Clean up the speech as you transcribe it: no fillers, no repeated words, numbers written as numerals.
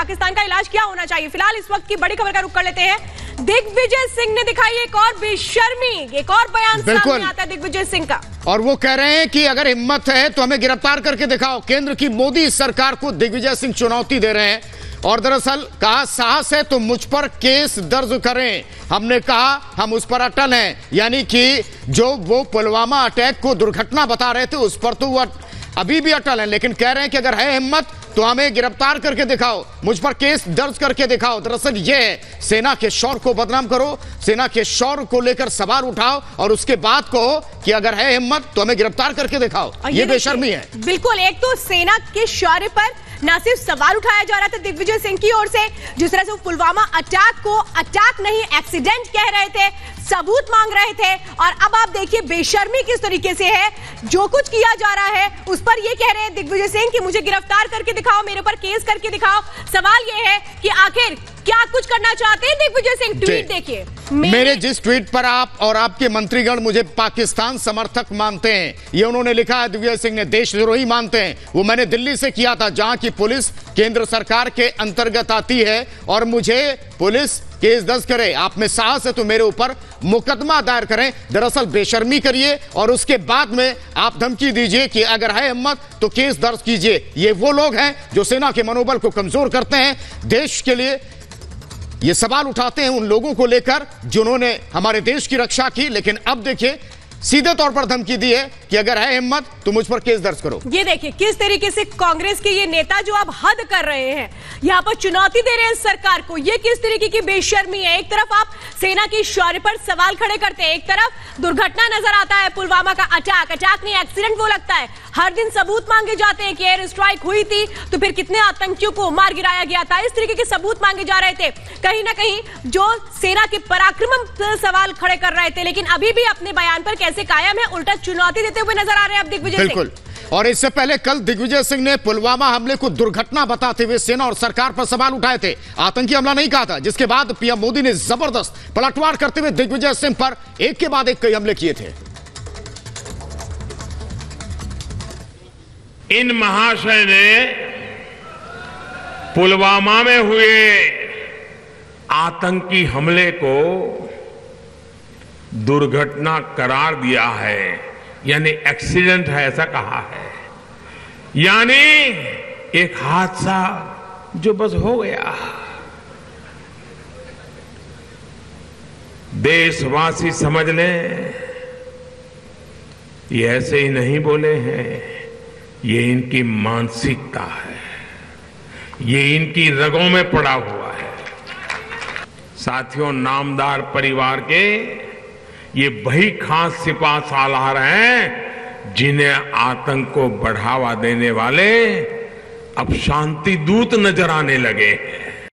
पाकिस्तान का इलाज क्या होना चाहिए। फिलहाल इस वक्त की बड़ी खबर का रुख कर लेते हैं। दिग्विजय सिंह ने दिखाई एक और बेशर्मी, एक और बयान सामने आता है दिग्विजय सिंह का, और वो कह रहे हैं कि अगर हिम्मत है तो हमें गिरफ्तार करके दिखाओ। केंद्र की मोदी सरकार को दिग्विजय सिंह चुनौती दे रहे हैं और दरअसल कहा साहस है तो मुझ पर केस दर्ज करें। हमने कहा हम उस पर अटल हैं, यानी कि जो वो पुलवामा अटैक को दुर्घटना बता रहे थे उस पर तो वो अभी भी अटल हैं, लेकिन कह रहे हैं कि अगर है हिम्मत तो हमें गिरफ्तार करके दिखाओ, मुझ पर केस दर्ज करके दिखाओ। दरअसल ये है, सेना के शौर्य को बदनाम करो, सेना के शौर्य को लेकर सवाल उठाओ और उसके बाद कहो कि अगर है हिम्मत तो हमें गिरफ्तार करके दिखाओ। ये बेशर्मी है। बिल्कुल, एक तो सेना के शौर्य पर न सिर्फ सवाल उठाया जा रहा था दिग्विजय सिंह की ओर से, जिस तरह से वो पुलवामा अटैक को अटैक नहीं एक्सीडेंट कह रहे थे, सबूत मांग रहे थे, और अब आप देखिए बेशर्मी किस तरीके से है। जो कुछ किया जा रहा है उस पर ये कह रहे हैं दिग्विजय सिंह कि मुझे गिरफ्तार करके दिखाओ, मेरे ऊपर केस करके दिखाओ। सवाल ये है कि आखिर क्या कुछ करना चाहते हैं दिग्विजय सिंह। ट्वीट देखिए, मेरे जिस ट्वीट पर आप और आपके मंत्रीगण मुझे पाकिस्तान समर्थक मानते हैं, ये उन्होंने लिखा है दिग्विजय सिंह ने, देशद्रोही मानते हैं, वो मैंने दिल्ली से किया था जहां की पुलिस केंद्र सरकार के अंतर्गत आती है और मुझे पुलिस केस दर्ज करे। आप में साहस है तो मेरे ऊपर मुकदमा दायर करें। दरअसल बेशर्मी करिए और उसके बाद में आप धमकी दीजिए कि अगर है हिम्मत तो केस दर्ज कीजिए। ये वो लोग हैं जो सेना के मनोबल को कमजोर करते हैं, देश के लिए ये सवाल उठाते हैं उन लोगों को लेकर जिन्होंने हमारे देश की रक्षा की, लेकिन अब देखिए सीधे तौर पर धमकी दी है कि अगर है हिम्मत तो मुझ पर केस दर्ज करो। ये देखिए किस तरीके से कांग्रेस के ये नेता जो अब हद कर रहे हैं, यहाँ पर चुनौती दे रहे हैं सरकार को। ये किस तरीके की बेशर्मी है। एक तरफ आप सेना की शौर्य पर सवाल खड़े करते हैं, एक तरफ दुर्घटना नजर आता है पुलवामा का अटैक नहीं एक्सीडेंट वो लगता है। हर दिन सबूत मांगे जाते हैं कि एयर स्ट्राइक हुई थी तो फिर कितने आतंकियों को मार गिराया गया था, इस तरीके के सबूत मांगे जा रहे थे। कहीं ना कहीं जो सेना के पराक्रम सवाल खड़े कर रहे थे, लेकिन अभी भी अपने बयान पर कैसे कायम है, उल्टा चुनौती देते हुए नजर आ रहे हैं अब दिग्विजय सिंह। बिल्कुल, और इससे पहले कल दिग्विजय सिंह ने पुलवामा हमले को दुर्घटना बताते हुए सेना और सरकार पर सवाल उठाए थे, आतंकी हमला नहीं कहा था, जिसके बाद पीएम मोदी ने जबरदस्त पलटवार करते हुए दिग्विजय सिंह पर एक के बाद एक कई हमले किए थे। इन महाशय ने पुलवामा में हुए आतंकी हमले को दुर्घटना करार दिया है, यानी एक्सीडेंट है ऐसा कहा है, यानी एक हादसा जो बस हो गया। देशवासी समझ लें, ये ऐसे ही नहीं बोले हैं, ये इनकी मानसिकता है, ये इनकी रगों में पड़ा हुआ है। साथियों, नामदार परिवार के ये वही खास सिपा सालार हैं जिन्हें आतंक को बढ़ावा देने वाले अब शांति दूत नजर आने लगे हैं।